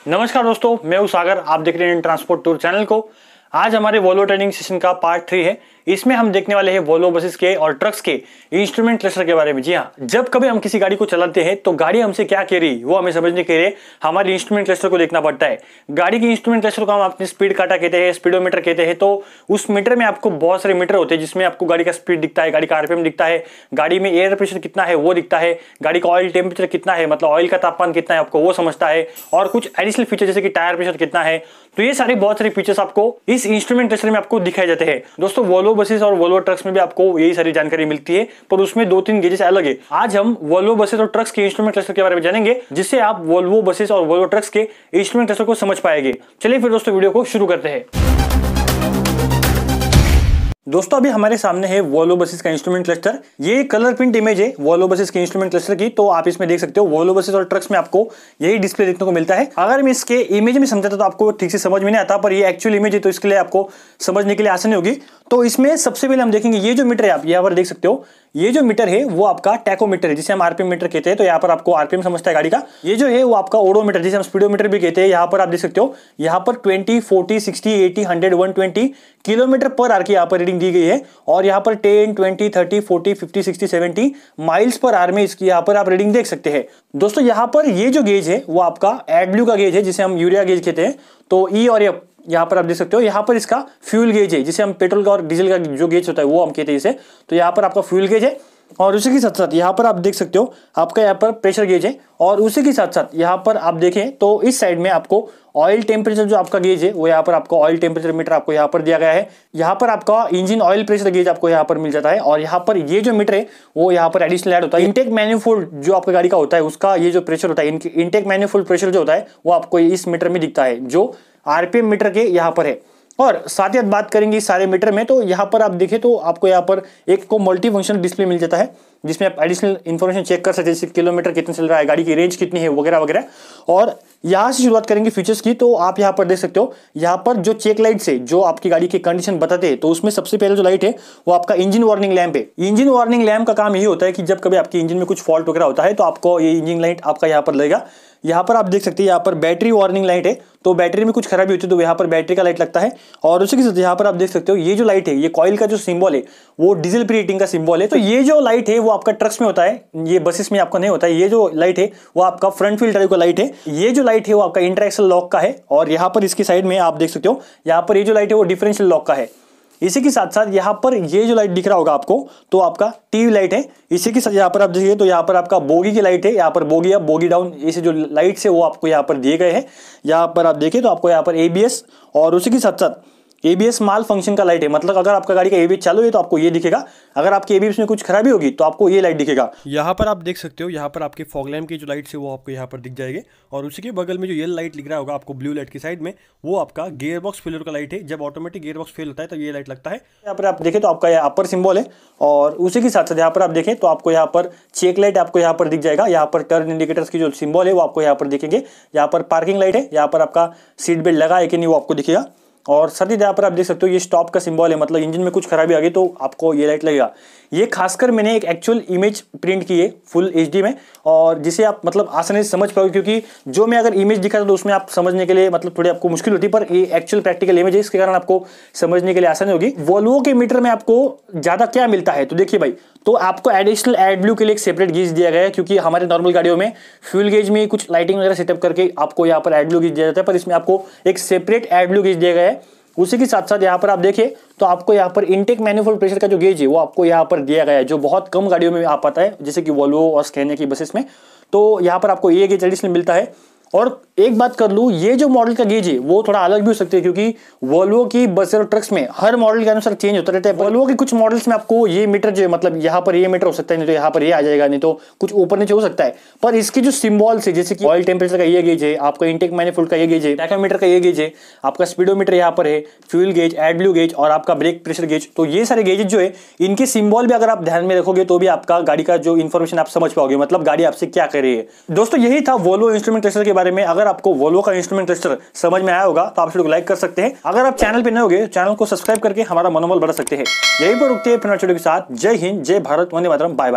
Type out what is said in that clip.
नमस्कार दोस्तों, मैं हूं सागर। आप देख रहे हैं ट्रांसपोर्ट टूर चैनल को। आज हमारे वोल्वो ट्रेनिंग सेशन का पार्ट 3 है। इसमें हम देखने वाले हैं वोल्वो बसेस के और ट्रक्स के इंस्ट्रूमेंट क्लस्टर के बारे में। जी हाँ, जब कभी हम किसी गाड़ी को चलाते हैं तो गाड़ी हमसे क्या कह रही है वो हमें समझने के लिए हमारे इंस्ट्रूमेंट क्लस्टर को देखना पड़ता है। गाड़ी के इंस्ट्रूमेंट क्लस्टर को हम अपने स्पीड काटा कहते हैं, स्पीडोमीटर कहते हैं। तो उस मीटर में आपको बहुत सारे मीटर होते हैं जिसमें आपको गाड़ी का स्पीड दिखता है, गाड़ी का आरपीएम दिखता है, गाड़ी में एयर प्रेशर कितना है वो दिखता है, गाड़ी का ऑयल टेम्परेचर कितना है मतलब ऑयल का तापमान कितना है आपको वो समझता है, और कुछ एडिशनल फीचर जैसे कि टायर प्रेशर कितना है। तो ये सारे बहुत सारे फीचर्स आपको इस इंस्ट्रूमेंट क्लस्टर में आपको दिखाए जाते हैं। दोस्तों, वोल्वो बसेस और वोल्वो ट्रक्स में भी आपको यही सारी जानकारी मिलती है, पर उसमें 2-3 गेजेस अलग है। आज हम वोल्वो बसेस और ट्रक्स के इंस्ट्रूमेंट क्लस्टर के बारे में जानेंगे, जिससे आप वोल्वो बसेस और वोल्वो ट्रक्स के इंस्ट्रूमेंट क्लस्टर को समझ पाएंगे। चलिए फिर दोस्तों वीडियो को शुरू करते हैं। दोस्तों, अभी हमारे सामने है वोल्वो बसेस का इंस्ट्रूमेंट क्लस्टर। ये कलर प्रिंट इमेज है वोल्वो बसेस के इंस्ट्रूमेंट क्लस्टर की। तो आप इसमें देख सकते हो वोल्वो बसेस और ट्रक्स में आपको यही डिस्प्ले देखने को मिलता है। अगर मैं इसके इमेज में समझाता तो आपको ठीक से समझ में नहीं आता, पर ये एक्चुअल इमेज है तो इसके लिए आपको समझने के लिए आसानी होगी। तो इसमें सबसे पहले हम देखेंगे ये जो मीटर है, आप यहाँ पर देख सकते हो, ये जो मीटर है वो आपका टैकोमीटर है, जिसे हम आरपीएम मीटर कहते हैं। तो यहाँ पर आपको आरपीएम समझता है गाड़ी का। ये जो है वो आपका ओडोमीटर, जिसे हम स्पीडोमीटर भी कहते हैं। यहाँ पर आप देख सकते हो, यहाँ पर 20, 40, 60, 80, 100, 120 किलोमीटर पर आवर की यहाँ पर रीडिंग दी गई है। और यहाँ पर 10, 20, 30, 40, 50, 60, 70 माइल्स पर आवर में इसकी यहाँ पर आप रीडिंग देख सकते हैं। दोस्तों, यहाँ पर ये जो गेज है वो आपका एडब्ल्यू का गेज है, जिसे हम यूरिया गेज कहते हैं। तो ई और एफ यहाँ पर आप देख सकते हो, यहाँ पर इसका फ्यूल गेज है, जिसे हम पेट्रोल का और डीजल का जो गेज होता है वो हम कहते हैं इसे। तो यहाँ पर आपका फ्यूल गेज है, और उसी के साथ साथ यहाँ पर आप देख सकते हो आपका यहाँ पर प्रेशर गेज है। और उसी के साथ साथ यहाँ पर आप देखें तो इस साइड में आपको ऑयल टेम्परेचर जो आपका गेज है वो यहाँ पर आपको ऑयल टेम्परेचर मीटर आपको यहाँ पर दिया गया है। यहाँ पर आपका इंजन ऑयल प्रेशर गेज आपको यहाँ पर मिल जाता है। और यहाँ पर ये जो मीटर है वो यहाँ पर एडिशनल ऐड होता है। इनटेक मैनिफोल्ड जो आपका गाड़ी का होता है उसका ये जो प्रेशर होता है, इनटेक मैनिफोल्ड प्रेशर जो होता है वो आपको इस मीटर में दिखता है, जो आरपीएम मीटर के यहाँ पर है। और साथ ही बात करेंगे इस सारे मीटर में, तो यहाँ पर आप देखें तो आपको यहाँ पर एक को मल्टी फंक्शनल डिस्प्ले मिल जाता है, जिसमें आप एडिशनल इन्फॉर्मेशन चेक कर सकते हैं, जैसे किलोमीटर कितना चल रहा है, गाड़ी की रेंज कितनी है वगैरह वगैरह। और यहाँ से शुरुआत करेंगे फीचर्स की। तो आप यहाँ पर देख सकते हो, यहाँ पर जो चेक लाइट्स है जो आपकी गाड़ी की कंडीशन बताते हैं, तो उसमें सबसे पहले जो लाइट है वो आपका इंजन वार्निंग लैंप है। इंजन वार्निंग लैंप का काम यही होता है कि जब कभी आपकी इंजन में कुछ फॉल्ट वगैरह होता है तो आपको ये इंजन लाइट आपका यहाँ पर लगेगा। यहाँ पर आप देख सकते हैं यहाँ पर बैटरी वार्निंग लाइट है, तो बैटरी में कुछ खराबी होती है तो यहाँ पर बैटरी का लाइट लगता है। और उसी के साथ यहाँ पर आप देख सकते हो ये जो लाइट है, ये कॉइल का जो सिंबल है वो डीजल प्रीहीटिंग का सिंबल है। तो ये जो लाइट है वो आपका ट्रक्स में होता है, ये बसेस में आपका नहीं होता है। ये जो लाइट है वो आपका फ्रंट व्हील ड्राइव का लाइट है। ये जो लाइट है वो आपका इंटरएक्सल लॉक का है। और यहाँ पर इसकी साइड में आप देख सकते हो, यहाँ पर ये जो लाइट है वो डिफरेंशियल लॉक का है। इसी के साथ साथ यहाँ पर ये जो लाइट दिख रहा होगा आपको, तो आपका टीवी लाइट है। इसी के साथ यहाँ पर आप देखिए तो यहाँ पर आपका बोगी की लाइट है, यहाँ पर बोगी अप बोगी डाउन, ऐसे जो लाइट्स है वो आपको यहाँ पर दिए गए हैं। यहाँ पर आप देखिए तो आपको यहाँ पर एबीएस और उसी के साथ साथ एबीएस माल फंक्शन का लाइट है, मतलब अगर आपका गाड़ी का एबीएस चालू है तो आपको ये दिखेगा, अगर आपके एबीएस में कुछ खराबी होगी तो आपको ये लाइट दिखेगा। यहाँ पर आप देख सकते हो, यहाँ पर आपके फॉग लैम्प की जो लाइट्स है वो आपको यहाँ पर दिख जाएगी। और उसी के बगल में जो येलो लाइट लिख रहा होगा आपको ब्लू लाइट की साइड में, वो आपका गियर बॉक्स फेलियर का लाइट है। जब ऑटोमेटिक गियर बॉक्स फेल होता है तो ये लाइट लगता है। यहाँ पर आप देखें तो आपका यहाँ अपर सिंबल है। और उसी के साथ साथ यहाँ पर आप देखें तो आपको यहाँ पर चेक लाइट आपको यहाँ पर दिख जाएगा। यहाँ पर टर्न इंडिकेटर्स की जो सिंबल है वो आपको यहाँ पर दिखेंगे। यहाँ पर पार्किंग लाइट है, यहाँ पर आपका सीट बेल्ट लगा है कि नहीं वो आपको दिखेगा। और साथ ही यहाँ पर आप देख सकते हो ये स्टॉप का सिंबल है, मतलब इंजन में कुछ खराबी आ गई तो आपको ये लाइट लगेगा। ये खासकर मैंने एक एक्चुअल इमेज प्रिंट की है फुल एचडी में, और जिसे आप मतलब आसानी से समझ पाओगे, क्योंकि जो मैं अगर इमेज दिखाता तो उसमें आप समझने के लिए मतलब थोड़ी आपको मुश्किल होती है, पर ये एक्चुअल प्रैक्टिकल इमेज है, इसके कारण आपको समझने के लिए आसानी होगी। वोल्वो के मीटर में आपको ज्यादा क्या मिलता है तो देखिए भाई, तो आपको एडिशनल एडब्ल्यू के लिए एक सेपरेट गेज दिया गया है, क्योंकि हमारे नॉर्मल गाड़ियों में फ्यूल गेज में कुछ लाइटिंग वगैरह सेटअप करके आपको यहाँ पर एडब्ल्यू गेज दिया जाता है, पर इसमें आपको एक सेपरेट एडब्ल्यू गेज दिया गया है। उसी के साथ साथ यहाँ पर आप देखिए तो आपको यहाँ पर इनटेक मैनिफोल्ड प्रेशर का जो गेज है वो आपको यहाँ पर दिया गया है, जो बहुत कम गाड़ियों में आ पाता है, जैसे कि वोल्वो और स्कैनिया की बसेस में। तो यहाँ पर आपको ये गेज एडिशनल मिलता है। और एक बात कर लूं, ये जो मॉडल का गेज है वो थोड़ा अलग भी हो सकते हैं, क्योंकि वोल्वो की बस और ट्रक्स में हर मॉडल के अनुसार चेंज होता रहता है। वोल्वो के कुछ मॉडल्स में आपको ये मीटर जो है, मतलब यहाँ पर ये मीटर हो सकता है, नहीं तो यहाँ पर ये आ जाएगा, नहीं तो कुछ ऊपर नीचे हो सकता है। पर इसकी जो सिंबल्स है, जैसे कि ऑयल टेम्परेचर का ये गेज है, आपका इंटेक मैनिफोल्ड का ये गेज है, टैकोमीटर का ये गेज है, आपका स्पीडोमीटर यहाँ पर है, फ्यूल गेज, एडब्ल्यू गेज और आपका ब्रेक प्रेशर गेज, तो ये सारे गेजेस जो है इनके सिंबल भी अगर आप ध्यान में रखोगे तो भी आपका गाड़ी का जो इन्फॉर्मेशन आप समझ पाओगे, मतलब गाड़ी आपसे क्या कर रही है। दोस्तों, यही था वोल्वो इंस्ट्रूमेंट क्लस्टर के बारे में। अगर आपको वोल्वो का इंस्ट्रूमेंट क्लस्टर समझ में आया होगा तो आप वीडियो को लाइक कर सकते हैं। अगर आप चैनल पे नए होगे तो चैनल को सब्सक्राइब करके हमारा मनोबल बढ़ा सकते हैं। यही पर रुकते हैं फिर नए वीडियो के साथ। जय हिंद, जय भारत, वंदे मातरम, बाय बाय।